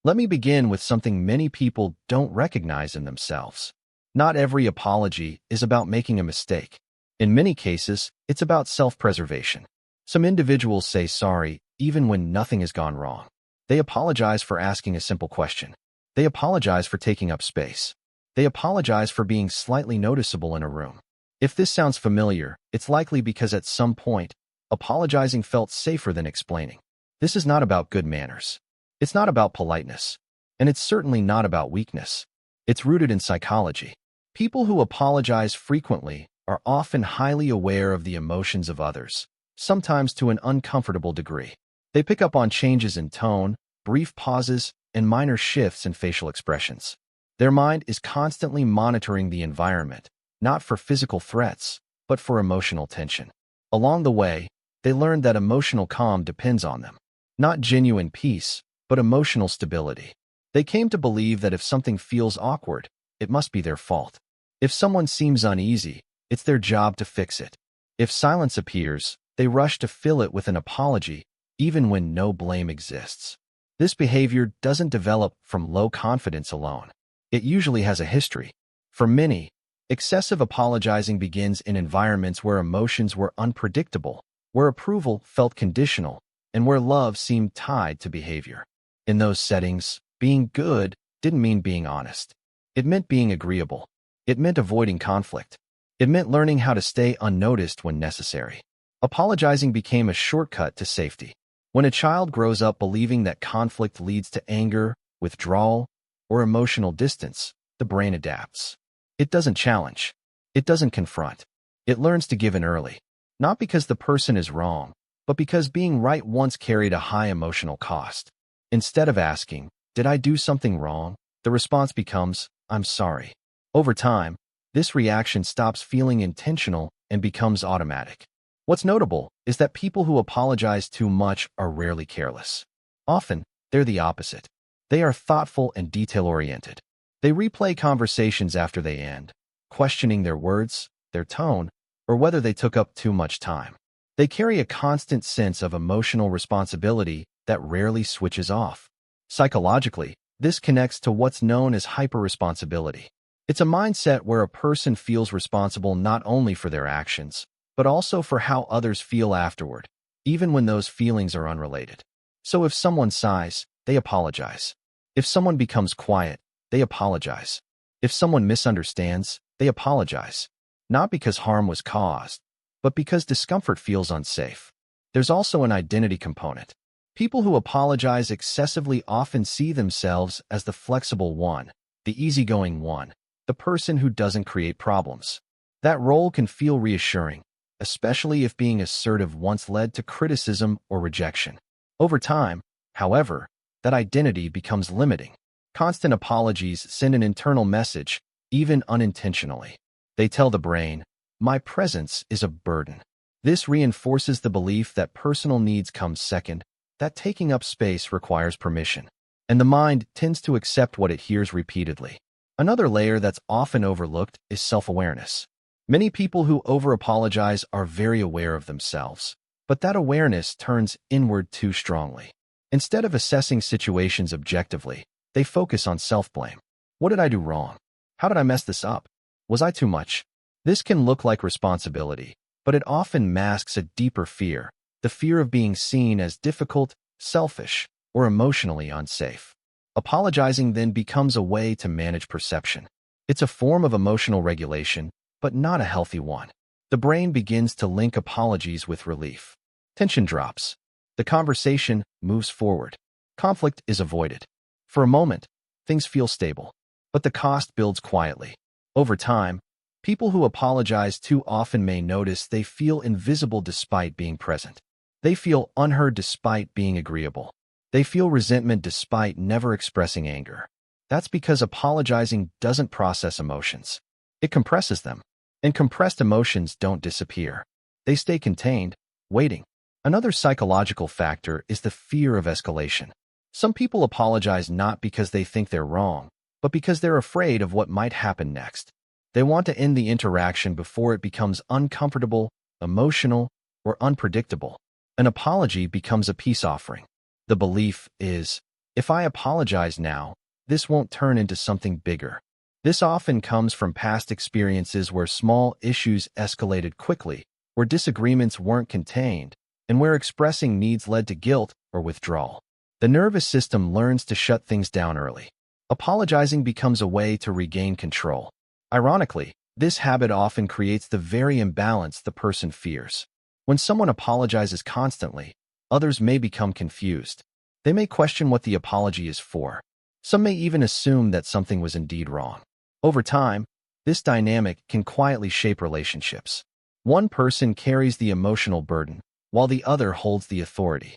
Let me begin with something many people don't recognize in themselves. Not every apology is about making a mistake. In many cases, it's about self-preservation. Some individuals say sorry even when nothing has gone wrong. They apologize for asking a simple question. They apologize for taking up space. They apologize for being slightly noticeable in a room. If this sounds familiar, it's likely because at some point, apologizing felt safer than explaining. This is not about good manners. It's not about politeness. And it's certainly not about weakness. It's rooted in psychology. People who apologize frequently are often highly aware of the emotions of others, sometimes to an uncomfortable degree. They pick up on changes in tone, brief pauses, and minor shifts in facial expressions. Their mind is constantly monitoring the environment, not for physical threats, but for emotional tension. Along the way, they learn that emotional calm depends on them. Not genuine peace, but emotional stability. They came to believe that if something feels awkward, it must be their fault. If someone seems uneasy, it's their job to fix it. If silence appears, they rush to fill it with an apology, even when no blame exists. This behavior doesn't develop from low confidence alone. It usually has a history. For many, excessive apologizing begins in environments where emotions were unpredictable, where approval felt conditional, and where love seemed tied to behavior. In those settings, being good didn't mean being honest. It meant being agreeable. It meant avoiding conflict. It meant learning how to stay unnoticed when necessary. Apologizing became a shortcut to safety. When a child grows up believing that conflict leads to anger, withdrawal, or emotional distance, the brain adapts. It doesn't challenge. It doesn't confront. It learns to give in early. Not because the person is wrong, but because being right once carried a high emotional cost. Instead of asking, "Did I do something wrong?" the response becomes, "I'm sorry." Over time, this reaction stops feeling intentional and becomes automatic. What's notable is that people who apologize too much are rarely careless. Often, they're the opposite. They are thoughtful and detail-oriented. They replay conversations after they end, questioning their words, their tone, or whether they took up too much time. They carry a constant sense of emotional responsibility that rarely switches off. Psychologically, this connects to what's known as hyperresponsibility. It's a mindset where a person feels responsible not only for their actions, but also for how others feel afterward, even when those feelings are unrelated. So if someone sighs, they apologize. If someone becomes quiet, they apologize. If someone misunderstands, they apologize. Not because harm was caused, but because discomfort feels unsafe. There's also an identity component. People who apologize excessively often see themselves as the flexible one, the easygoing one, the person who doesn't create problems. That role can feel reassuring, especially if being assertive once led to criticism or rejection. Over time, however, that identity becomes limiting. Constant apologies send an internal message, even unintentionally. They tell the brain, "My presence is a burden." This reinforces the belief that personal needs come second, that taking up space requires permission, and the mind tends to accept what it hears repeatedly. Another layer that's often overlooked is self-awareness. Many people who over-apologize are very aware of themselves, but that awareness turns inward too strongly. Instead of assessing situations objectively, they focus on self-blame. What did I do wrong? How did I mess this up? Was I too much? This can look like responsibility, but it often masks a deeper fear, the fear of being seen as difficult, selfish, or emotionally unsafe. Apologizing then becomes a way to manage perception. It's a form of emotional regulation, but not a healthy one. The brain begins to link apologies with relief. Tension drops. The conversation moves forward. Conflict is avoided. For a moment, things feel stable, but the cost builds quietly. Over time, people who apologize too often may notice they feel invisible despite being present. They feel unheard despite being agreeable. They feel resentment despite never expressing anger. That's because apologizing doesn't process emotions. It compresses them. And compressed emotions don't disappear. They stay contained, waiting. Another psychological factor is the fear of escalation. Some people apologize not because they think they're wrong, but because they're afraid of what might happen next. They want to end the interaction before it becomes uncomfortable, emotional, or unpredictable. An apology becomes a peace offering. The belief is, If I apologize now, this won't turn into something bigger. This often comes from past experiences where small issues escalated quickly, where disagreements weren't contained, and where expressing needs led to guilt or withdrawal. The nervous system learns to shut things down early. Apologizing becomes a way to regain control. Ironically, this habit often creates the very imbalance the person fears. When someone apologizes constantly, others may become confused. They may question what the apology is for. Some may even assume that something was indeed wrong. Over time, this dynamic can quietly shape relationships. One person carries the emotional burden, while the other holds the authority.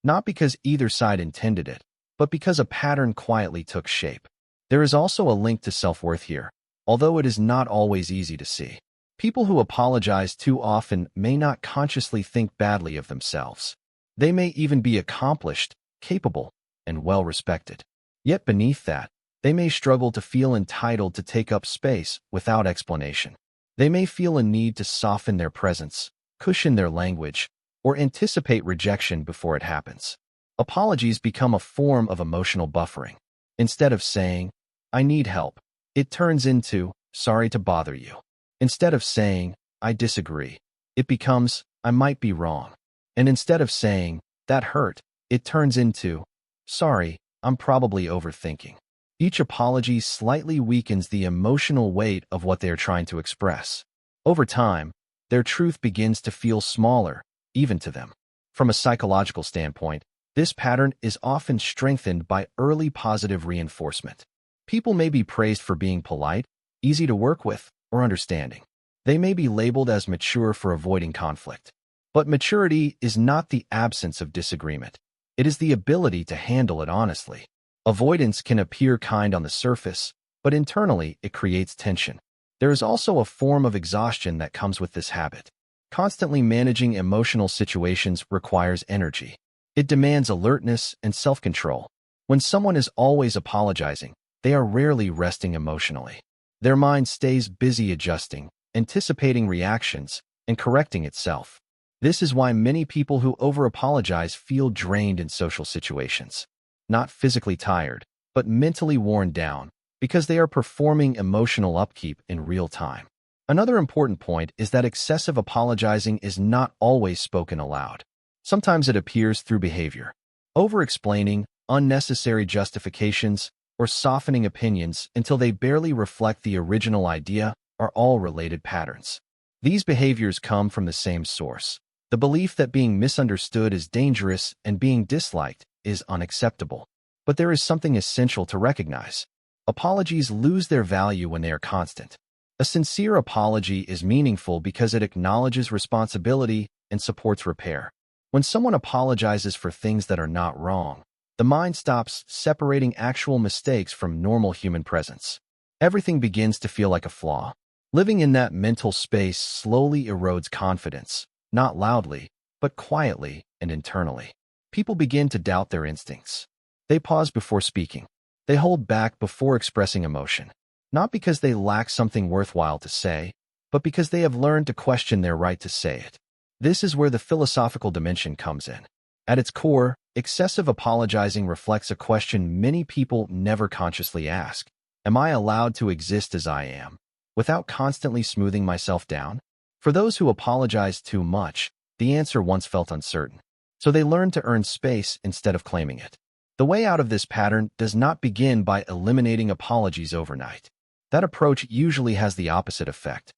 Not because either side intended it, but because a pattern quietly took shape. There is also a link to self-worth here, although it is not always easy to see. People who apologize too often may not consciously think badly of themselves. They may even be accomplished, capable, and well-respected. Yet beneath that, they may struggle to feel entitled to take up space without explanation. They may feel a need to soften their presence, cushion their language, or anticipate rejection before it happens. Apologies become a form of emotional buffering. Instead of saying, "I need help," it turns into, "Sorry to bother you." Instead of saying, "I disagree," it becomes, "I might be wrong." And instead of saying, "That hurt," it turns into, "Sorry, I'm probably overthinking." Each apology slightly weakens the emotional weight of what they are trying to express. Over time, their truth begins to feel smaller, even to them. From a psychological standpoint, this pattern is often strengthened by early positive reinforcement. People may be praised for being polite, easy to work with, or understanding. They may be labeled as mature for avoiding conflict. But maturity is not the absence of disagreement. It is the ability to handle it honestly. Avoidance can appear kind on the surface, but internally it creates tension. There is also a form of exhaustion that comes with this habit. Constantly managing emotional situations requires energy. It demands alertness and self-control. When someone is always apologizing, they are rarely resting emotionally. Their mind stays busy adjusting, anticipating reactions, and correcting itself. This is why many people who over-apologize feel drained in social situations. Not physically tired, but mentally worn down, because they are performing emotional upkeep in real time. Another important point is that excessive apologizing is not always spoken aloud. Sometimes it appears through behavior. Over-explaining, unnecessary justifications, or softening opinions until they barely reflect the original idea are all related patterns. These behaviors come from the same source: the belief that being misunderstood is dangerous and being disliked is unacceptable. But there is something essential to recognize. Apologies lose their value when they are constant. A sincere apology is meaningful because it acknowledges responsibility and supports repair. When someone apologizes for things that are not wrong, the mind stops separating actual mistakes from normal human presence. Everything begins to feel like a flaw. Living in that mental space slowly erodes confidence, not loudly, but quietly and internally. People begin to doubt their instincts. They pause before speaking. They hold back before expressing emotion. Not because they lack something worthwhile to say, but because they have learned to question their right to say it. This is where the philosophical dimension comes in. At its core, excessive apologizing reflects a question many people never consciously ask. Am I allowed to exist as I am, without constantly smoothing myself down? For those who apologize too much, the answer once felt uncertain. So they learn to earn space instead of claiming it. The way out of this pattern does not begin by eliminating apologies overnight. That approach usually has the opposite effect.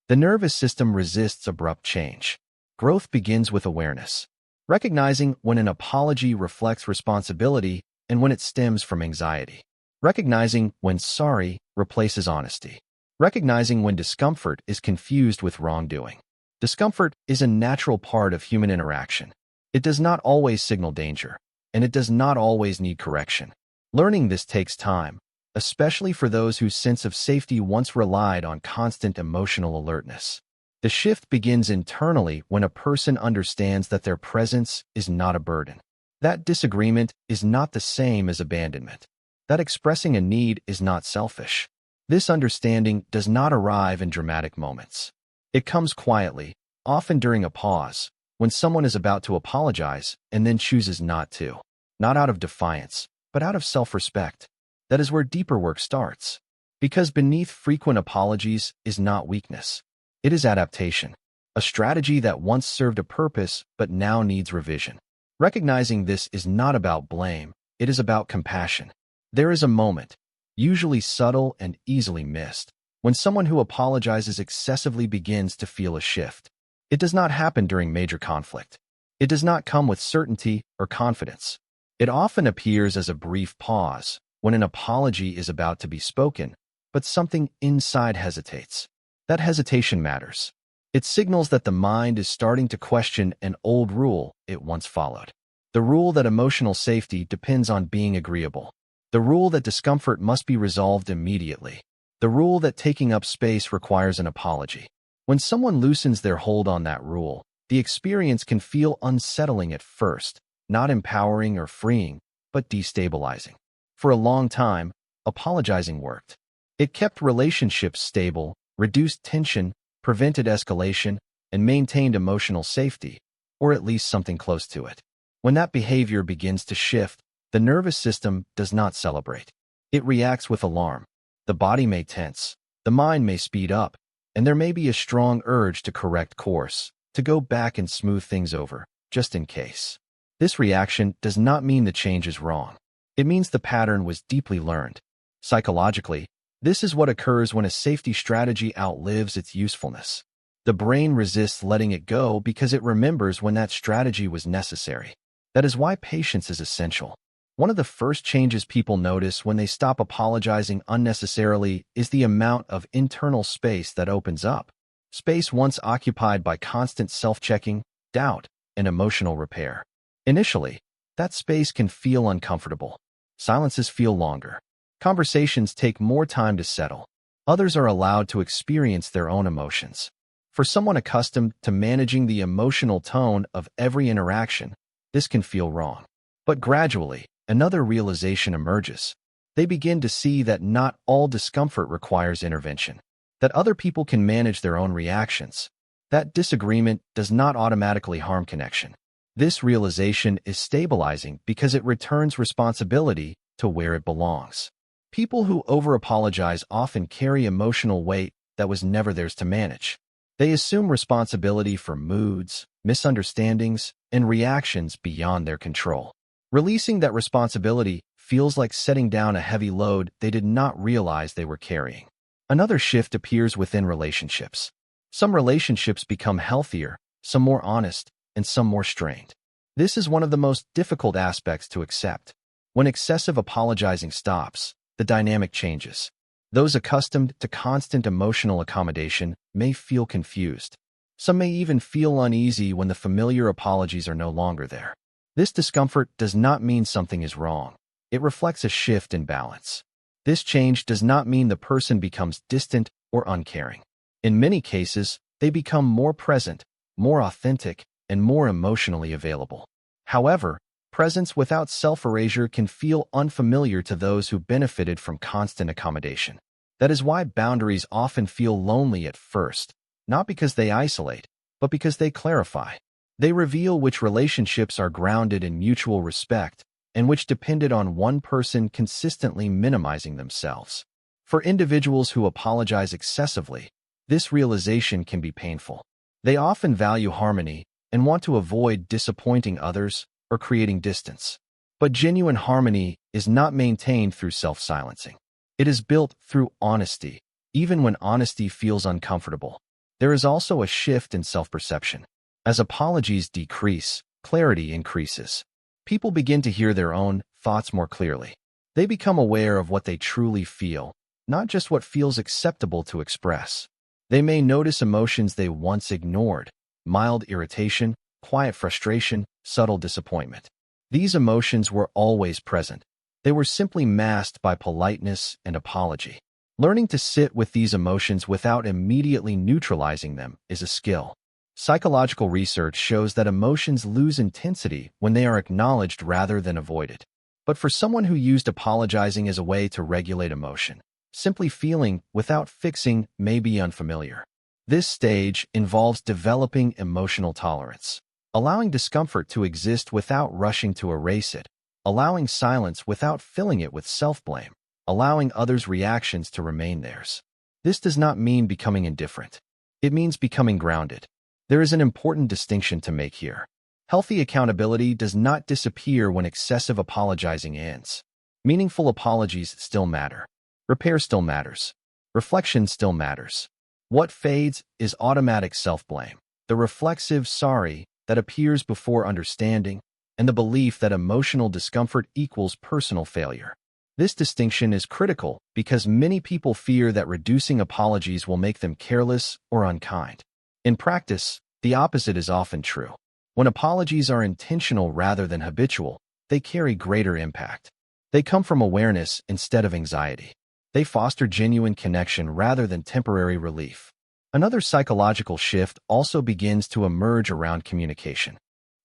The nervous system resists abrupt change. Growth begins with awareness, recognizing when an apology reflects responsibility and when it stems from anxiety. Recognizing when sorry replaces honesty. Recognizing when discomfort is confused with wrongdoing. Discomfort is a natural part of human interaction. It does not always signal danger, and it does not always need correction. Learning this takes time, especially for those whose sense of safety once relied on constant emotional alertness. The shift begins internally when a person understands that their presence is not a burden. That disagreement is not the same as abandonment. That expressing a need is not selfish. This understanding does not arrive in dramatic moments. It comes quietly, often during a pause, when someone is about to apologize and then chooses not to. Not out of defiance, but out of self-respect. That is where deeper work starts. Because beneath frequent apologies is not weakness. It is adaptation, a strategy that once served a purpose but now needs revision. Recognizing this is not about blame, it is about compassion. There is a moment, usually subtle and easily missed, when someone who apologizes excessively begins to feel a shift. It does not happen during major conflict. It does not come with certainty or confidence. It often appears as a brief pause, when an apology is about to be spoken, but something inside hesitates. That hesitation matters. It signals that the mind is starting to question an old rule it once followed. The rule that emotional safety depends on being agreeable. The rule that discomfort must be resolved immediately. The rule that taking up space requires an apology. When someone loosens their hold on that rule, the experience can feel unsettling at first, not empowering or freeing, but destabilizing. For a long time, apologizing worked. It kept relationships stable, reduced tension, prevented escalation, and maintained emotional safety, or at least something close to it. When that behavior begins to shift, the nervous system does not celebrate. It reacts with alarm. The body may tense, the mind may speed up, and there may be a strong urge to correct course, to go back and smooth things over, just in case. This reaction does not mean the change is wrong. It means the pattern was deeply learned. Psychologically, this is what occurs when a safety strategy outlives its usefulness. The brain resists letting it go because it remembers when that strategy was necessary. That is why patience is essential. One of the first changes people notice when they stop apologizing unnecessarily is the amount of internal space that opens up. Space once occupied by constant self-checking, doubt, and emotional repair. Initially, that space can feel uncomfortable. Silences feel longer. Conversations take more time to settle. Others are allowed to experience their own emotions. For someone accustomed to managing the emotional tone of every interaction, this can feel wrong. But gradually, another realization emerges. They begin to see that not all discomfort requires intervention, that other people can manage their own reactions, that disagreement does not automatically harm connection. This realization is stabilizing because it returns responsibility to where it belongs. People who over-apologize often carry emotional weight that was never theirs to manage. They assume responsibility for moods, misunderstandings, and reactions beyond their control. Releasing that responsibility feels like setting down a heavy load they did not realize they were carrying. Another shift appears within relationships. Some relationships become healthier, some more honest, and some more strained. This is one of the most difficult aspects to accept. When excessive apologizing stops, the dynamic changes. Those accustomed to constant emotional accommodation may feel confused. Some may even feel uneasy when the familiar apologies are no longer there. This discomfort does not mean something is wrong. It reflects a shift in balance. This change does not mean the person becomes distant or uncaring. In many cases, they become more present, more authentic, and more emotionally available. However, presence without self-erasure can feel unfamiliar to those who benefited from constant accommodation. That is why boundaries often feel lonely at first, not because they isolate, but because they clarify. They reveal which relationships are grounded in mutual respect and which depended on one person consistently minimizing themselves. For individuals who apologize excessively, this realization can be painful. They often value harmony and want to avoid disappointing others or creating distance. But genuine harmony is not maintained through self-silencing. It is built through honesty, even when honesty feels uncomfortable. There is also a shift in self-perception. As apologies decrease, clarity increases. People begin to hear their own thoughts more clearly. They become aware of what they truly feel, not just what feels acceptable to express. They may notice emotions they once ignored: mild irritation, quiet frustration, subtle disappointment. These emotions were always present. They were simply masked by politeness and apology. Learning to sit with these emotions without immediately neutralizing them is a skill. Psychological research shows that emotions lose intensity when they are acknowledged rather than avoided. But for someone who used apologizing as a way to regulate emotion, simply feeling without fixing may be unfamiliar. This stage involves developing emotional tolerance, allowing discomfort to exist without rushing to erase it. allowing silence without filling it with self-blame, allowing others' reactions to remain theirs. This does not mean becoming indifferent. It means becoming grounded. There is an important distinction to make here. Healthy accountability does not disappear when excessive apologizing ends. Meaningful apologies still matter. Repair still matters. Reflection still matters. What fades is automatic self-blame, the reflexive sorry that appears before understanding, and the belief that emotional discomfort equals personal failure. This distinction is critical because many people fear that reducing apologies will make them careless or unkind. In practice, the opposite is often true. When apologies are intentional rather than habitual, they carry greater impact. They come from awareness instead of anxiety. They foster genuine connection rather than temporary relief. Another psychological shift also begins to emerge around communication.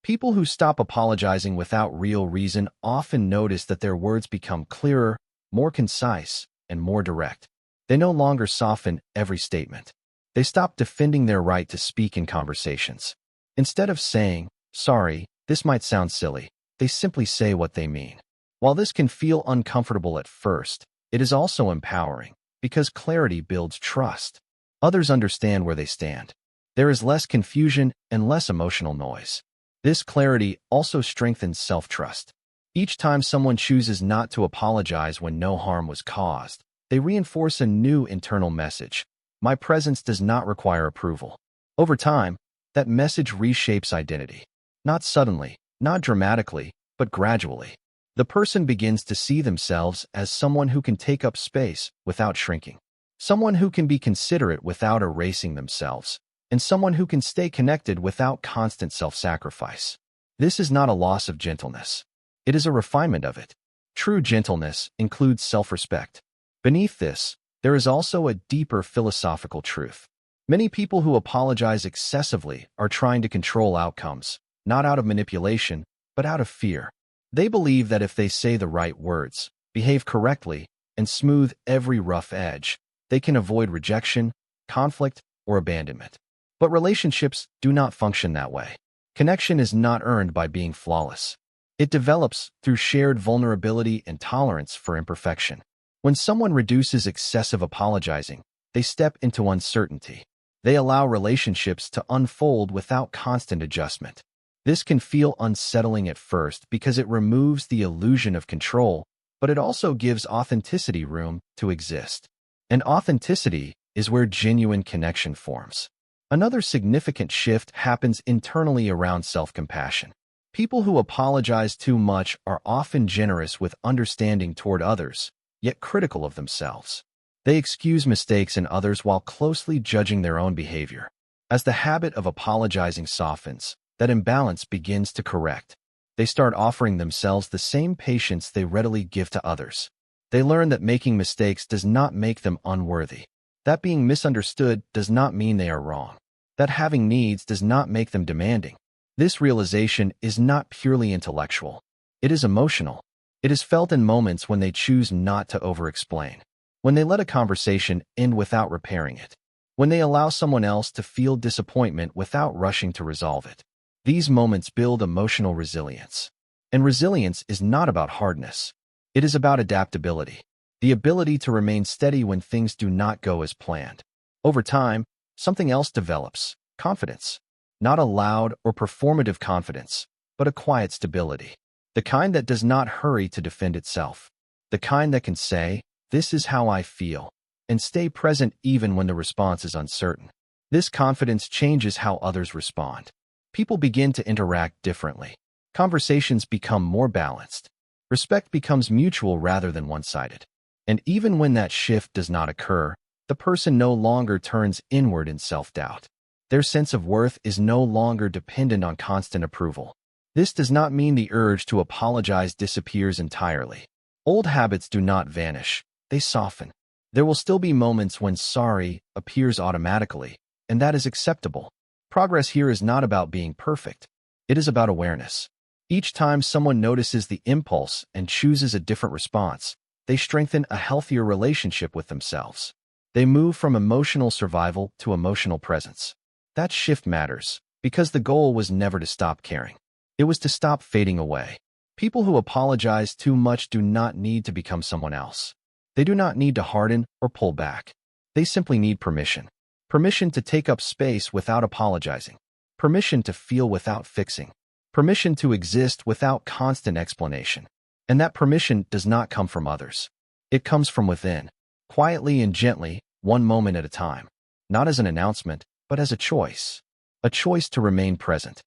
People who stop apologizing without real reason often notice that their words become clearer, more concise, and more direct. They no longer soften every statement. They stop defending their right to speak in conversations. Instead of saying, "Sorry, this might sound silly," they simply say what they mean. While this can feel uncomfortable at first, it is also empowering because clarity builds trust. Others understand where they stand. There is less confusion and less emotional noise. This clarity also strengthens self-trust. Each time someone chooses not to apologize when no harm was caused, they reinforce a new internal message. My presence does not require approval. Over time, that message reshapes identity. Not suddenly, not dramatically, but gradually. The person begins to see themselves as someone who can take up space without shrinking, someone who can be considerate without erasing themselves, and someone who can stay connected without constant self-sacrifice. This is not a loss of gentleness. It is a refinement of it. True gentleness includes self-respect. Beneath this, there is also a deeper philosophical truth. Many people who apologize excessively are trying to control outcomes, not out of manipulation, but out of fear. They believe that if they say the right words, behave correctly, and smooth every rough edge, they can avoid rejection, conflict, or abandonment. But relationships do not function that way. Connection is not earned by being flawless. It develops through shared vulnerability and tolerance for imperfection. When someone reduces excessive apologizing, they step into uncertainty. They allow relationships to unfold without constant adjustment. This can feel unsettling at first because it removes the illusion of control, but it also gives authenticity room to exist. And authenticity is where genuine connection forms. Another significant shift happens internally around self-compassion. People who apologize too much are often generous with understanding toward others, yet critical of themselves. They excuse mistakes in others while closely judging their own behavior. As the habit of apologizing softens, that imbalance begins to correct. They start offering themselves the same patience they readily give to others. They learn that making mistakes does not make them unworthy. That being misunderstood does not mean they are wrong. That having needs does not make them demanding. This realization is not purely intellectual. It is emotional. It is felt in moments when they choose not to over-explain, when they let a conversation end without repairing it, when they allow someone else to feel disappointment without rushing to resolve it. These moments build emotional resilience. And resilience is not about hardness. It is about adaptability, the ability to remain steady when things do not go as planned. Over time, something else develops: confidence. Not a loud or performative confidence, but a quiet stability. The kind that does not hurry to defend itself. The kind that can say, "This is how I feel," and stay present even when the response is uncertain. This confidence changes how others respond. People begin to interact differently. Conversations become more balanced. Respect becomes mutual rather than one-sided. And even when that shift does not occur, the person no longer turns inward in self-doubt. Their sense of worth is no longer dependent on constant approval. This does not mean the urge to apologize disappears entirely. Old habits do not vanish, they soften. There will still be moments when sorry appears automatically, and that is acceptable. Progress here is not about being perfect. It is about awareness. Each time someone notices the impulse and chooses a different response, they strengthen a healthier relationship with themselves. They move from emotional survival to emotional presence. That shift matters, because the goal was never to stop caring. It was to stop fading away. People who apologize too much do not need to become someone else. They do not need to harden or pull back. They simply need permission. Permission to take up space without apologizing. Permission to feel without fixing. Permission to exist without constant explanation. And that permission does not come from others. It comes from within, quietly and gently, one moment at a time. Not as an announcement, but as a choice. A choice to remain present.